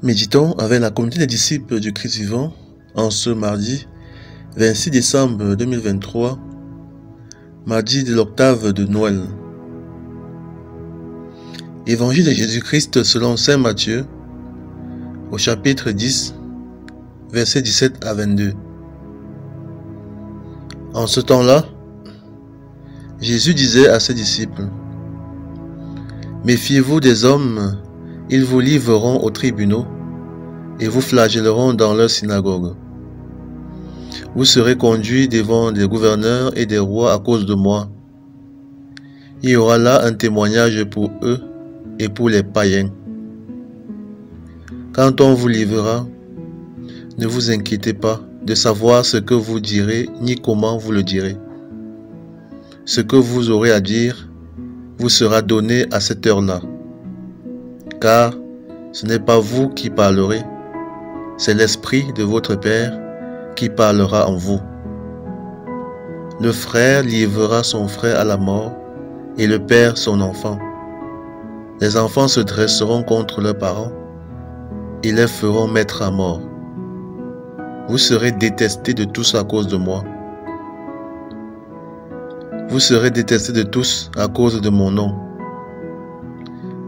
Méditons avec la communauté des disciples du Christ vivant en ce mardi 26 décembre 2023, mardi de l'octave de Noël. Évangile de Jésus-Christ selon saint Matthieu, au chapitre 10, versets 17 à 22. En ce temps-là, Jésus disait à ses disciples: « Méfiez-vous des hommes, ils vous livreront aux tribunaux et vous flagelleront dans leurs synagogues. Vous serez conduits devant des gouverneurs et des rois à cause de moi. Il y aura là un témoignage pour eux et pour les païens. Quand on vous livrera, ne vous inquiétez pas de savoir ce que vous direz ni comment vous le direz. Ce que vous aurez à dire vous sera donné à cette heure-là. Car ce n'est pas vous qui parlerez, c'est l'Esprit de votre Père qui parlera en vous. Le frère livrera son frère à la mort et le père son enfant. Les enfants se dresseront contre leurs parents et les feront mettre à mort. Vous serez détestés de tous à cause de moi. Vous serez détestés de tous à cause de mon nom.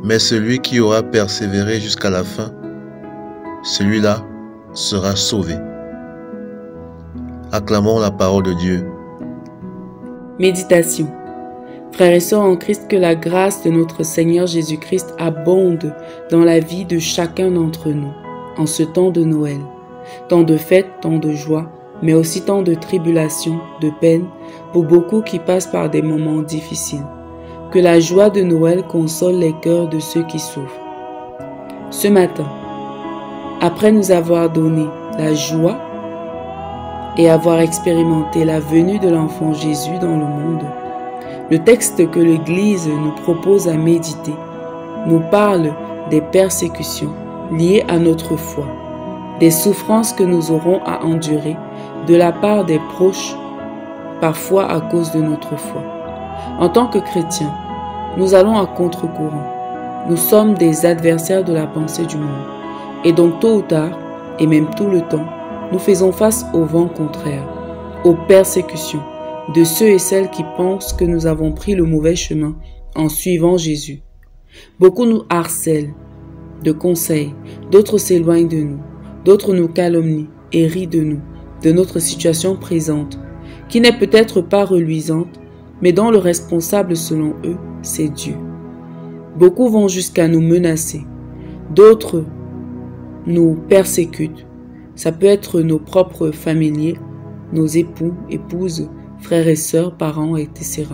Mais celui qui aura persévéré jusqu'à la fin, celui-là sera sauvé. » Acclamons la parole de Dieu. Méditation. Frères et sœurs en Christ, que la grâce de notre Seigneur Jésus-Christ abonde dans la vie de chacun d'entre nous en ce temps de Noël. Temps de fête, temps de joie, mais aussi temps de tribulation, de peine, pour beaucoup qui passent par des moments difficiles. Que la joie de Noël console les cœurs de ceux qui souffrent. Ce matin, après nous avoir donné la joie et avoir expérimenté la venue de l'enfant Jésus dans le monde, le texte que l'Église nous propose à méditer nous parle des persécutions liées à notre foi, des souffrances que nous aurons à endurer de la part des proches, parfois à cause de notre foi. En tant que chrétiens, nous allons à contre-courant. Nous sommes des adversaires de la pensée du monde. Et donc tôt ou tard, et même tout le temps, nous faisons face au vent contraire, aux persécutions de ceux et celles qui pensent que nous avons pris le mauvais chemin en suivant Jésus. Beaucoup nous harcèlent de conseils, d'autres s'éloignent de nous, d'autres nous calomnient et rient de nous, de notre situation présente, qui n'est peut-être pas reluisante, mais dont le responsable selon eux, c'est Dieu. Beaucoup vont jusqu'à nous menacer, d'autres nous persécutent. Ça peut être nos propres familiers, nos époux, épouses, frères et sœurs, parents, etc.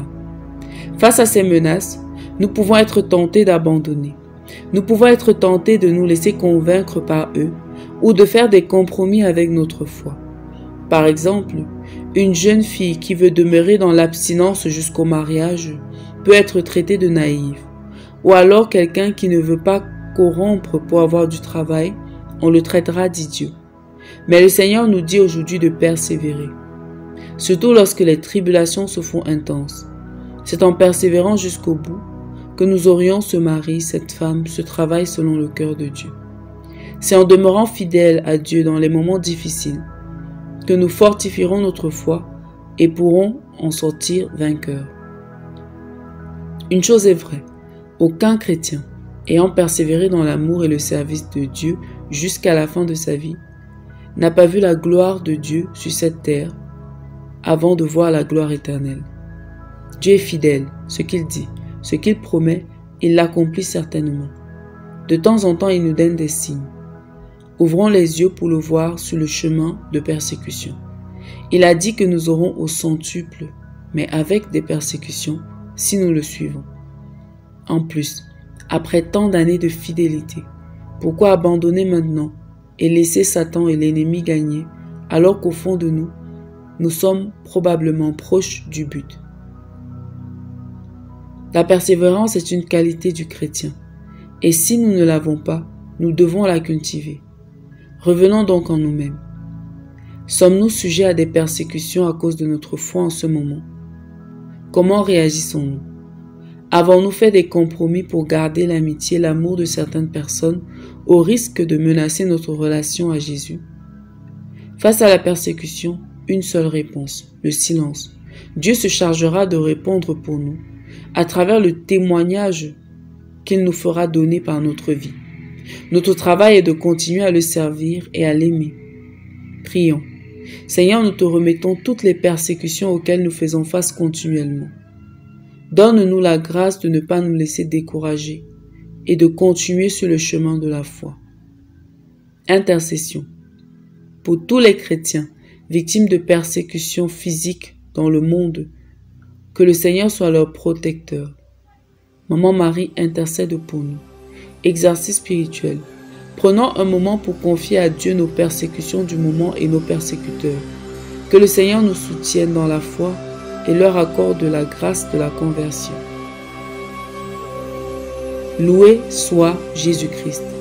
Face à ces menaces, nous pouvons être tentés d'abandonner. Nous pouvons être tentés de nous laisser convaincre par eux ou de faire des compromis avec notre foi. Par exemple, une jeune fille qui veut demeurer dans l'abstinence jusqu'au mariage peut être traitée de naïve. Ou alors quelqu'un qui ne veut pas corrompre pour avoir du travail, on le traitera d'idiot. Mais le Seigneur nous dit aujourd'hui de persévérer, surtout lorsque les tribulations se font intenses. C'est en persévérant jusqu'au bout que nous aurions ce mari, cette femme, ce travail selon le cœur de Dieu. C'est en demeurant fidèles à Dieu dans les moments difficiles que nous fortifierons notre foi et pourrons en sortir vainqueurs. Une chose est vraie, aucun chrétien, ayant persévéré dans l'amour et le service de Dieu jusqu'à la fin de sa vie, n'a pas vu la gloire de Dieu sur cette terre avant de voir la gloire éternelle. Dieu est fidèle, ce qu'il dit, ce qu'il promet, il l'accomplit certainement. De temps en temps, il nous donne des signes. Ouvrons les yeux pour le voir sur le chemin de persécution. Il a dit que nous aurons au centuple, mais avec des persécutions, si nous le suivons. En plus, après tant d'années de fidélité, pourquoi abandonner maintenant et laisser Satan et l'ennemi gagner, alors qu'au fond de nous, nous sommes probablement proches du but? La persévérance est une qualité du chrétien, et si nous ne l'avons pas, nous devons la cultiver. Revenons donc en nous-mêmes. Sommes-nous sujets à des persécutions à cause de notre foi en ce moment? Comment réagissons-nous? Avons-nous fait des compromis pour garder l'amitié et l'amour de certaines personnes au risque de menacer notre relation à Jésus? Face à la persécution, une seule réponse, le silence. Dieu se chargera de répondre pour nous à travers le témoignage qu'il nous fera donner par notre vie. Notre travail est de continuer à le servir et à l'aimer. Prions. Seigneur, nous te remettons toutes les persécutions auxquelles nous faisons face continuellement. Donne-nous la grâce de ne pas nous laisser décourager et de continuer sur le chemin de la foi. Intercession. Pour tous les chrétiens victimes de persécutions physiques dans le monde, que le Seigneur soit leur protecteur. Maman Marie intercède pour nous. Exercice spirituel. Prenons un moment pour confier à Dieu nos persécutions du moment et nos persécuteurs. Que le Seigneur nous soutienne dans la foi et leur accorde la grâce de la conversion. Loué soit Jésus-Christ.